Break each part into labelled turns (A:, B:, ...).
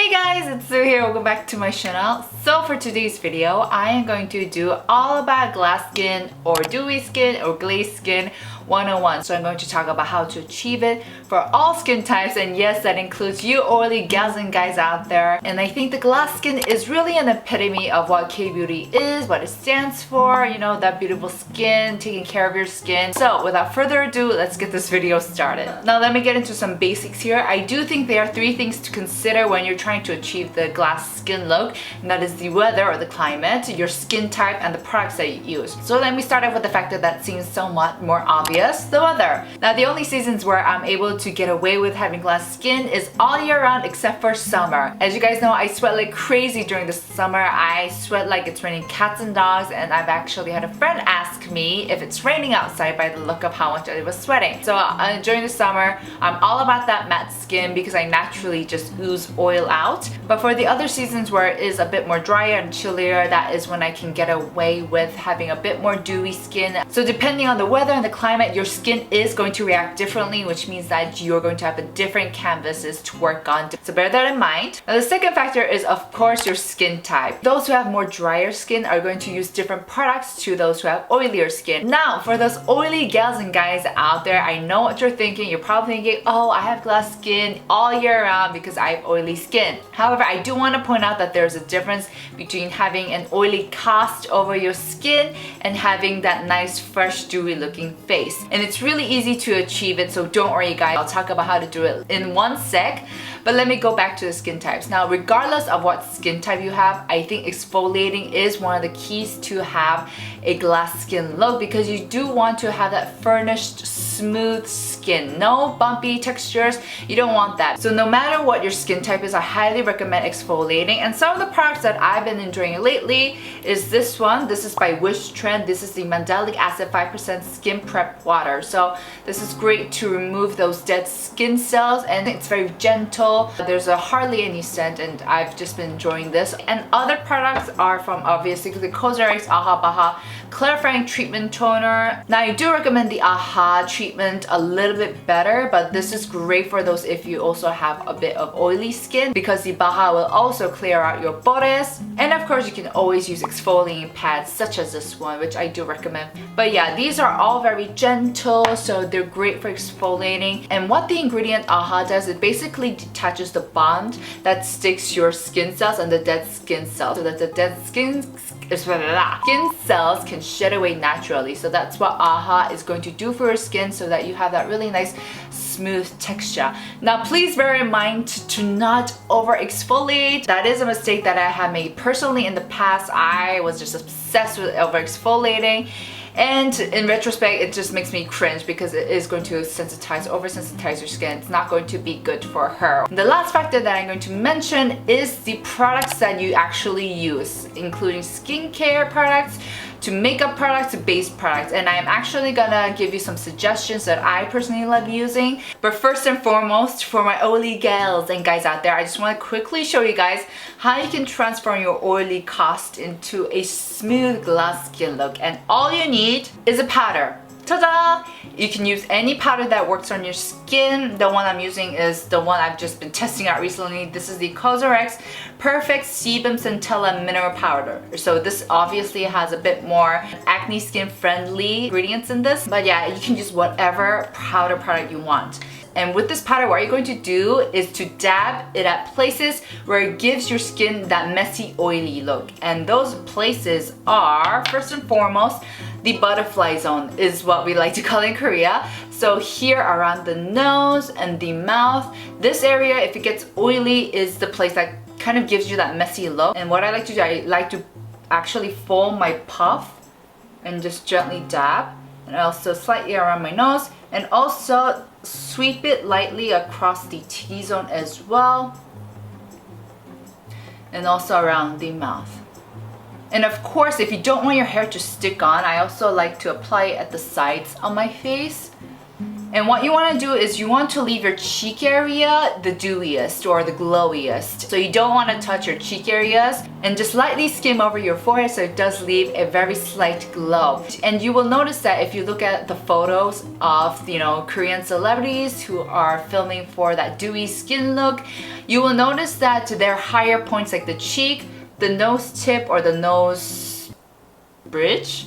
A: Hey guys, it's Sue here. Welcome back to my channel. So for today's video, I am going to do all about glass skin or dewy skin or glazed skin 101. So I'm going to talk about how to achieve it for all skin types, and yes, that includes you oily gals and guys out there. And I think the glass skin is really an epitome of what K-beauty is, what it stands for, you know, that beautiful skin, taking care of your skin. So without further ado, let's get this video started. Now let me get into some basics here. I do think there are three things to consider when you're trying to achieve the glass skin look, and that is the weather or the climate, your skin type, and the products that you use. So let me start off with the factor that seems somewhat more obvious, the weather. Now the only seasons where I'm able to get away with having glass skin is all year round except for summer. As you guys know, I sweat like crazy during the summer. I sweat like it's raining cats and dogs, and I've actually had a friend ask me if it's raining outside by the look of how much I was sweating. So during the summer, I'm all about that matte skin because I naturally just ooze oil out. But for the other seasons where it is a bit more drier and chillier, that is when I can get away with having a bit more dewy skin. So depending on the weather and the climate, your skin is going to react differently, which means that you're going to have a different canvases to work on. So bear that in mind. Now the second factor is of course your skin type. Those who have more drier skin are going to use different products to those who have oilier skin. Now for those oily gals and guys out there, I know what you're thinking. You're probably thinking, oh, I have glass skin all year round because I have oily skin. However, I do want to point out that there's a difference between having an oily cast over your skin and having that nice fresh dewy looking face. And it's really easy to achieve it, so don't worry guys, I'll talk about how to do it in one sec. But let me go back to the skin types. Now regardless of what skin type you have, I think exfoliating is one of the keys to have a glass skin look, because you do want to have that furnished, smooth skin. No bumpy textures, you don't want that. So no matter what your skin type is, I highly recommend exfoliating. And some of the products that I've been enjoying lately is this one. This is by Wishtrend. This is the Mandelic Acid 5% Skin Prep Water. So this is great to remove those dead skin cells, and it's very gentle. There's hardly any scent, and I've just been enjoying this. And other products are from obviously the Cosrx Aha Baha Clarifying Treatment Toner. Now I do recommend the Aha treatment a little bit better, but this is great for those if you also have a bit of oily skin, because the Baha will also clear out your pores. And of course you can always use exfoliating pads such as this one, which I do recommend. But yeah, these are all very gentle, so they're great for exfoliating. And what the ingredient Aha does, it basically detaches the bond that sticks your skin cells and the dead skin cells, so that the dead skin cells can shed away naturally. So that's what Aha is going to do for your skin, so that you have that really nice smooth texture. Now please bear in mind to not over exfoliate. That is a mistake that I have made personally in the past. I was just obsessed with over exfoliating, and in retrospect it just makes me cringe because it is going to over-sensitize your skin. It's not going to be good for her. The last factor that I'm going to mention is the products that you actually use, including skincare products to makeup products to base products. And I'm actually gonna give you some suggestions that I personally love using. But first and foremost, for my oily gals and guys out there, I just want to quickly show you guys how you can transform your oily cast into a smooth glass skin look. And all you need is a powder. Ta-da! You can use any powder that works on your skin. The one I'm using is the one I've just been testing out recently. This is the Cosrx Perfect Sebum Centella Mineral Powder. So this obviously has a bit more acne skin friendly ingredients in this. But yeah, you can use whatever powder product you want. And with this powder, what you're going to do is to dab it at places where it gives your skin that messy, oily look. And those places are, first and foremost, the butterfly zone is what we like to call it in Korea. So here around the nose and the mouth, this area, if it gets oily, is the place that kind of gives you that messy look. And what I like to do, I like to actually fold my puff and just gently dab, and also slightly around my nose, and also sweep it lightly across the T-zone as well, and also around the mouth. And of course, if you don't want your hair to stick on, I also like to apply it at the sides of my face. And what you want to do is you want to leave your cheek area the dewiest or the glowiest. So you don't want to touch your cheek areas, and just lightly skim over your forehead so it does leave a very slight glow. And you will notice that if you look at the photos of, you know, Korean celebrities who are filming for that dewy skin look, you will notice that their higher points like the cheek, the nose tip or the nose bridge,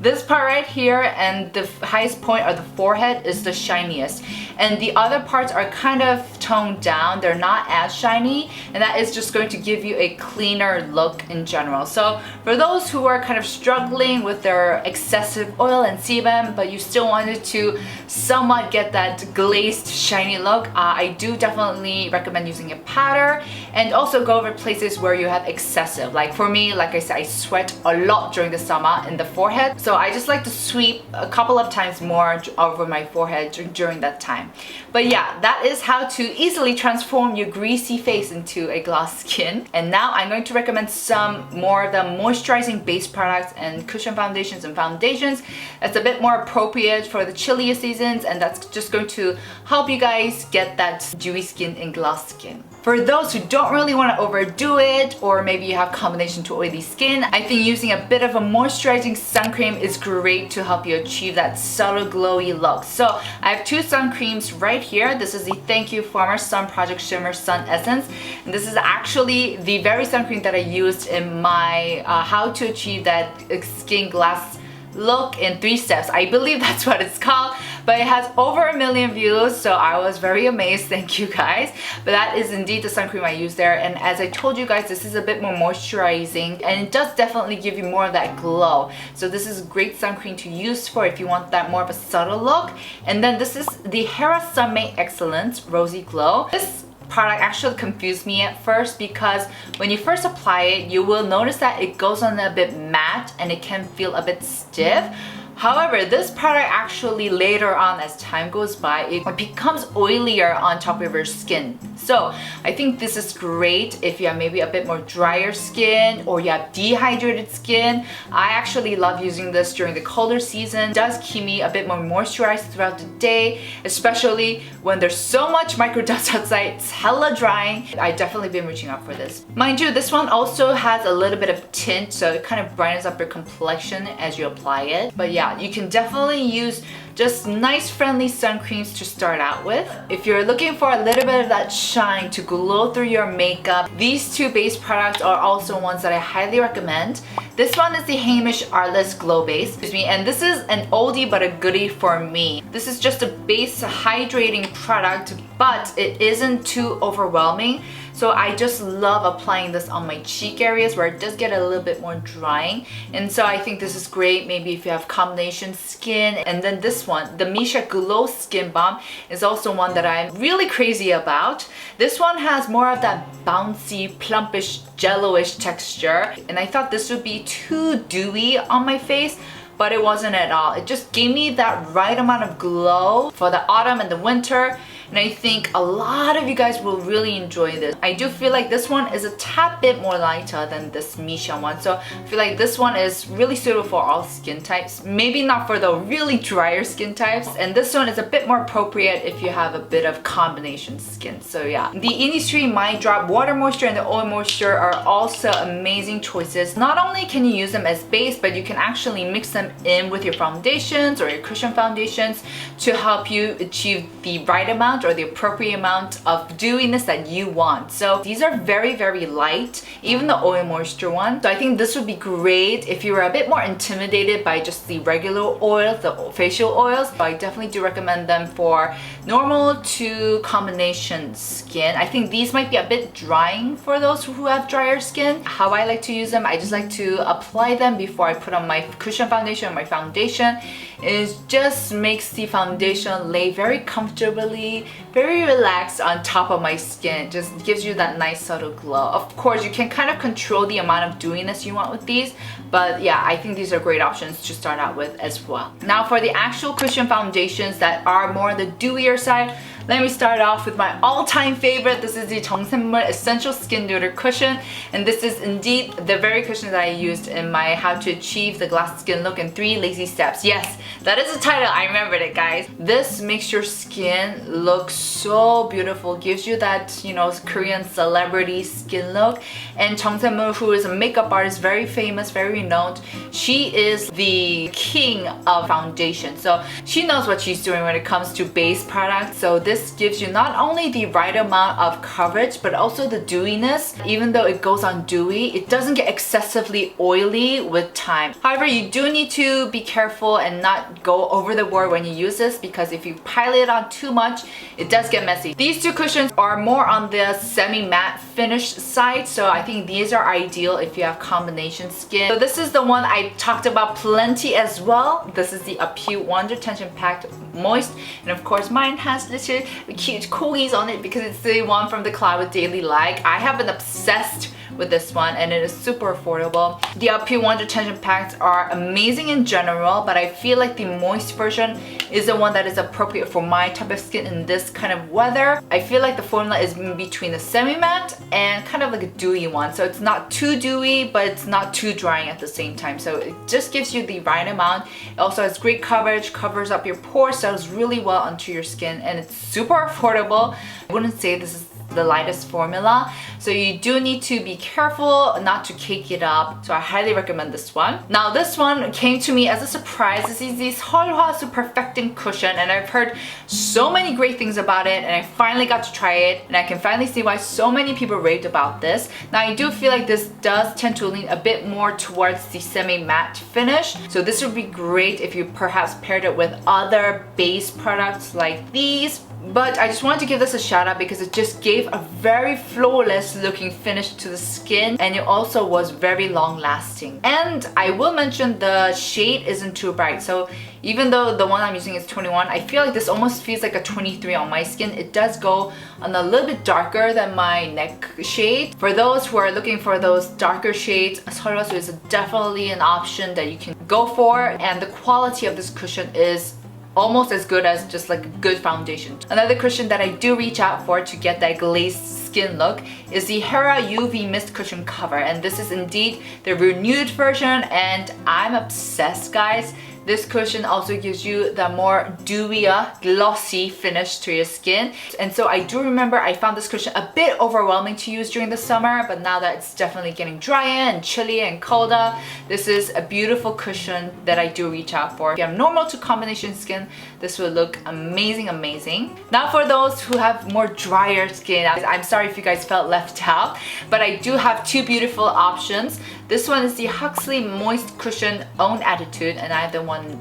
A: this part right here and the highest point of the forehead is the shiniest, and the other parts are kind of toned down. They're not as shiny, and that is just going to give you a cleaner look in general. So for those who are kind of struggling with their excessive oil and sebum, but you still wanted to somewhat get that glazed shiny look, I do definitely recommend using a powder, and also go over places where you have excessive. Like for me, like I said, I sweat a lot during the summer in the forehead, so I just like to sweep a couple of times more over my forehead during that time. But yeah, that is how to easily transform your greasy face into a glass skin. And now I'm going to recommend some more of the moisturizing base products and cushion foundations and foundations that's a bit more appropriate for the chillier seasons, and that's just going to help you guys get that dewy skin and glass skin. For those who don't really want to overdo it, or maybe you have combination to oily skin, I think using a bit of a moisturizing sun cream is great to help you achieve that subtle glowy look. So I have two sun creams right here. This is the Thank You Farmer Sun Project Shimmer Sun Essence, and this is actually the very sun cream that I used in my how to achieve that skin glass look in 3 steps. I believe that's what it's called, but it has over 1 million views, so I was very amazed. Thank you guys. But that is indeed the sun cream I use there, and as I told you guys, this is a bit more moisturizing and it does definitely give you more of that glow. So this is a great sun cream to use for if you want that more of a subtle look. And then this is the Hera Sun-Made Excellence Rosy Glow. This product actually confused me at first because when you first apply it, you will notice that it goes on a bit matte and it can feel a bit stiff. However, this product actually later on as time goes by, it becomes oilier on top of your skin. So I think this is great if you have maybe a bit more drier skin or you have dehydrated skin. I actually love using this during the colder season. It does keep me a bit more moisturized throughout the day, especially when there's so much micro dust outside. It's hella drying. I definitely been reaching out for this. Mind you, this one also has a little bit of tint, so it kind of brightens up your complexion as you apply it. But yeah, you can definitely use just nice friendly sun creams to start out with. If you're looking for a little bit of that shine to glow through your makeup, these two base products are also ones that I highly recommend. This one is the Heimish Artless Glow Base, and this is an oldie but a goodie for me. This is just a base hydrating product, but it isn't too overwhelming. So I just love applying this on my cheek areas where it does get a little bit more drying. And so I think this is great maybe if you have combination skin. And then this one, the Misha Glow Skin Balm, is also one that I'm really crazy about. This one has more of that bouncy, plumpish, jello-ish texture. And I thought this would be too dewy on my face, but it wasn't at all. It just gave me that right amount of glow for the autumn and the winter. And I think a lot of you guys will really enjoy this. I do feel like this one is a tad bit more lighter than this Misha one. So I feel like this one is really suitable for all skin types. Maybe not for the really drier skin types. And this one is a bit more appropriate if you have a bit of combination skin. So yeah. The Innisfree My Drop Water Moisture and the Oil Moisture are also amazing choices. Not only can you use them as base, but you can actually mix them in with your foundations or your cushion foundations to help you achieve the right amount or the appropriate amount of dewiness that you want. So these are very, very light, even the oil moisture one. So I think this would be great if you were a bit more intimidated by just the regular oils, the facial oils. So I definitely do recommend them for normal to combination skin. I think these might be a bit drying for those who have drier skin. How I like to use them, I just like to apply them before I put on my cushion foundation or my foundation. It just makes the foundation lay very comfortably, very relaxed on top of my skin. It just gives you that nice subtle glow. Of course, you can kind of control the amount of dewiness you want with these, but yeah, I think these are great options to start out with as well. Now for the actual cushion foundations that are more on the dewier side, Let me start off with my all-time favorite. This is the 정샘물 Essential Skin Neuter Cushion, and this is indeed the very cushion that I used in my How to Achieve the Glass Skin Look in 3 Lazy Steps. Yes, that is the title. I remembered it, guys. This makes your skin look so beautiful, gives you that, you know, Korean celebrity skin look. And 정샘물, who is a makeup artist, very famous, very renowned, she is the king of foundation. So she knows what she's doing when it comes to base products. So this gives you not only the right amount of coverage, but also the dewiness. Even though it goes on dewy, it doesn't get excessively oily with time. However, you do need to be careful and not go over the board when you use this, because if you pile it on too much, it does get messy. These two cushions are more on the semi-matte finish side, so I think these are ideal if you have combination skin. So this is the one I talked about plenty as well. This is the Acute Wonder Tension Packed Moist, and of course mine has little cute corgis on it because it's the one from the Cloud with Daily Like. I have been obsessed with this one, and it is super affordable. The Acute Wonder Tension Packs are amazing in general, but I feel like the moist version is the one that is appropriate for my type of skin in this kind of weather. I feel like the formula is in between the semi-matte and kind of like a dewy one. So it's not too dewy, but it's not too drying at the same time. So it just gives you the right amount. It also has great coverage, covers up your pores, settles really well onto your skin, and it's super affordable. I wouldn't say this is the lightest formula, so you do need to be careful not to cake it up. So I highly recommend this one. Now this one came to me as a surprise. This is the Seoulhwa Perfecting Cushion, and I've heard so many great things about it, and I finally got to try it, and I can finally see why so many people raved about this. Now I do feel like this does tend to lean a bit more towards the semi-matte finish, so this would be great if you perhaps paired it with other base products like these. But I just wanted to give this a shout out because it just gave a very flawless looking finish to the skin, and it also was very long lasting. And I will mention the shade isn't too bright, so even though the one I'm using is 21, I feel like this almost feels like a 23 on my skin. It does go on a little bit darker than my neck shade. For those who are looking for those darker shades, Seoulhwa is definitely an option that you can go for, and the quality of this cushion is almost as good as just like a good foundation. Another cushion that I do reach out for to get that glazed skin look is the Hera UV Mist Cushion Cover, and this is indeed the renewed version, and I'm obsessed, guys. This cushion also gives you the more dewier, glossy finish to your skin. And so I do remember I found this cushion a bit overwhelming to use during the summer, but now that it's definitely getting drier and chilly and colder, this is a beautiful cushion that I do reach out for. If you have normal to combination skin, this will look amazing, amazing. Now for those who have more drier skin, I'm sorry if you guys felt left out, but I do have two beautiful options. This one is the Huxley Moist Cushion Own Attitude, and I have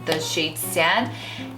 A: the shade Sand.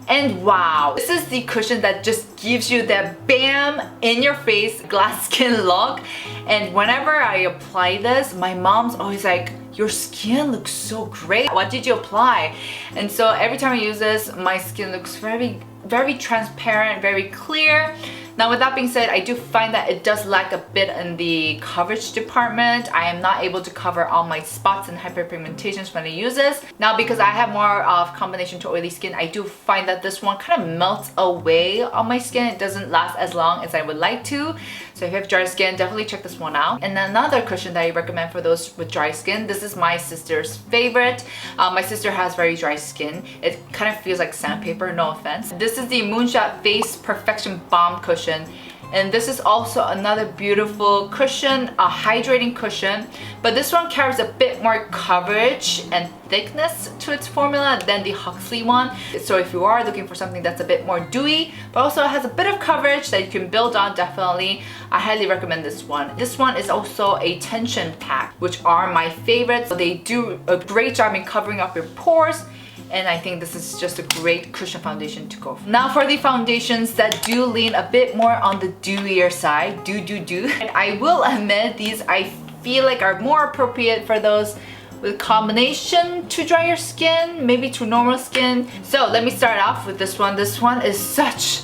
A: And wow, this is the cushion that just gives you that bam in your face glass skin look. And whenever I apply this, my mom's always like, your skin looks so great. What did you apply? And so every time I use this, my skin looks very, very transparent, very clear. Now with that being said, I do find that it does lack a bit in the coverage department. I am not able to cover all my spots and hyperpigmentations when I use this. Now because I have more of combination to oily skin, I do find that this one kind of melts away on my skin. It doesn't last as long as I would like to. So if you have dry skin, definitely check this one out. And another cushion that I recommend for those with dry skin, this is my sister's favorite. My sister has very dry skin. It kind of feels like sandpaper, no offense. This is the Moonship Face Perfection Balm Cushion. And this is also another beautiful cushion, a hydrating cushion, but this one carries a bit more coverage and thickness to its formula than the Huxley one. So if you are looking for something that's a bit more dewy, but also has a bit of coverage that you can build on, definitely, I highly recommend this one. This one is also a tension pack, which are my favorites. They do a great job in covering up your pores, and I think this is just a great cushion foundation to go for. Now for the foundations that do lean a bit more on the dewier side, and I will admit these I feel like are more appropriate for those with combination to drier skin, maybe to normal skin. So let me start off with this one. This one is such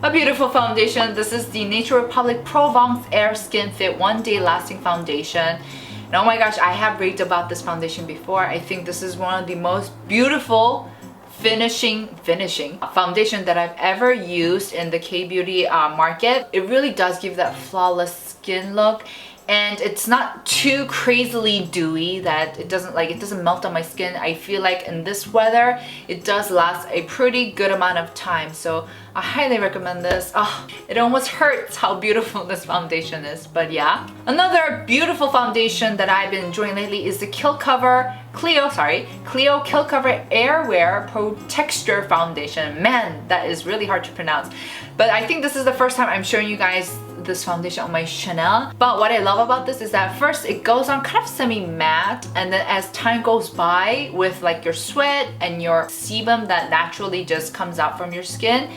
A: a beautiful foundation. This is the Nature Republic Provence Air Skin Fit 1 Day Lasting Foundation. And oh my gosh, I have raved about this foundation before. I think this is one of the most beautiful finishing foundation that I've ever used in the K-beauty market. It really does give that flawless skin look. And it's not too crazily dewy that it doesn't melt on my skin. I feel like in this weather, it does last a pretty good amount of time. So I highly recommend this. Oh, it almost hurts how beautiful this foundation is, but yeah. Another beautiful foundation that I've been enjoying lately is the Clio Kill Cover Airwear Pro Texture Foundation. Man, that is really hard to pronounce. But I think this is the first time I'm showing you guys this foundation on my Chanel. But what I love about this is that first it goes on kind of semi-matte, and then as time goes by with like your sweat and your sebum that naturally just comes out from your skin,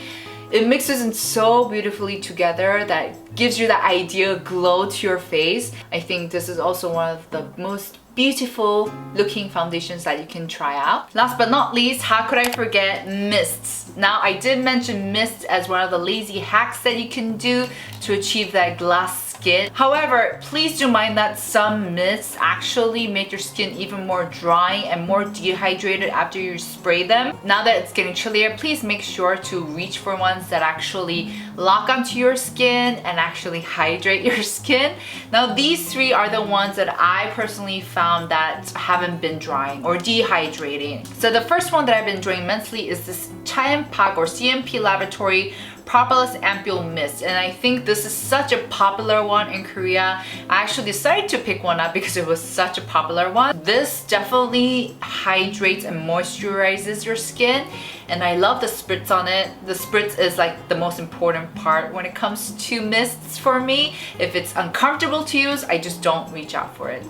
A: it mixes in so beautifully together that gives you that ideal glow to your face. I think this is also one of the most beautiful looking foundations that you can try out. Last but not least, how could I forget mists? Now, I did mention mists as one of the lazy hacks that you can do to achieve that glass skin. However, please do mind that some mists actually make your skin even more dry and more dehydrated after you spray them. Now that it's getting chillier, please make sure to reach for ones that actually lock onto your skin and actually hydrate your skin. Now, these three are the ones that I personally found that haven't been drying or dehydrating. So the first one that I've been enjoying immensely is this Chaempak or CMP Laboratory Propolis Ampule Mist, and I think this is such a popular one in Korea. I actually decided to pick one up because it was such a popular one. This definitely hydrates and moisturizes your skin, and I love the spritz on it. The spritz is like the most important part when it comes to mists for me. If it's uncomfortable to use, I just don't reach out for it.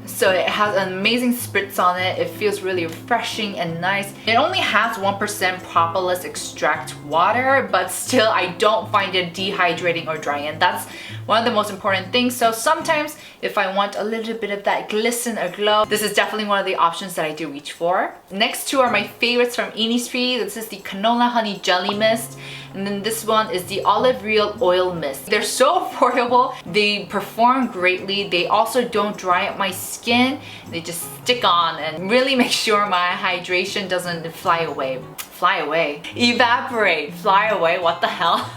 A: So it has an amazing spritz on it. It feels really refreshing and nice. It only has 1% propolis extract water, but still I don't find it dehydrating or drying, and that's one of the most important things. So sometimes if I want a little bit of that glisten or glow, this is definitely one of the options that I do reach for. Next two are my favorites from Innisfree. This is the Canola Honey Jelly Mist, and then this one is the Olive Real Oil Mist. They're so affordable. They perform greatly. They also don't dry up my skin. They just stick on and really make sure my hydration doesn't evaporate, fly away, what the hell?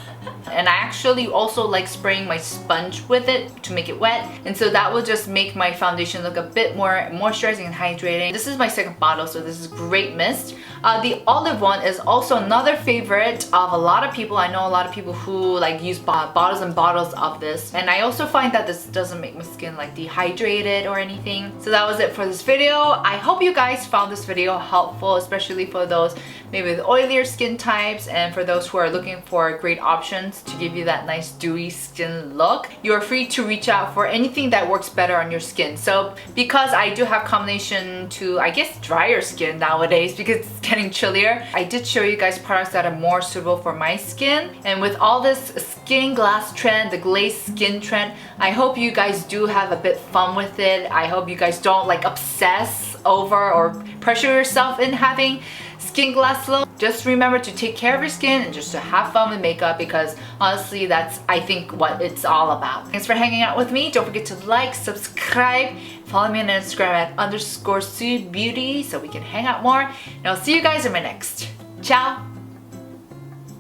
A: And I actually also like spraying my sponge with it to make it wet, and so that will just make my foundation look a bit more moisturizing and hydrating. This is my second bottle, so this is great mist. The olive one is also another favorite of a lot of people. I know a lot of people who like use bottles and bottles of this, and I also find that this doesn't make my skin like dehydrated or anything. So that was it for this video. I hope you guys found this video helpful, especially for those maybe with oilier skin types and for those who are looking for great options to give you that nice dewy skin look. You are free to reach out for anything that works better on your skin. So because I do have combination to, I guess, drier skin nowadays because it's getting chillier, I did show you guys products that are more suitable for my skin. And with all this skin glass trend, the glazed skin trend, I hope you guys do have a bit fun with it. I hope you guys don't like obsess over or pressure yourself in having skin glass look. Just remember to take care of your skin and just to have fun with makeup, because honestly that's, I think, what it's all about. Thanks for hanging out with me. Don't forget to like, subscribe, follow me on Instagram at _Soobeauty so we can hang out more, and I'll see you guys in my next. Ciao!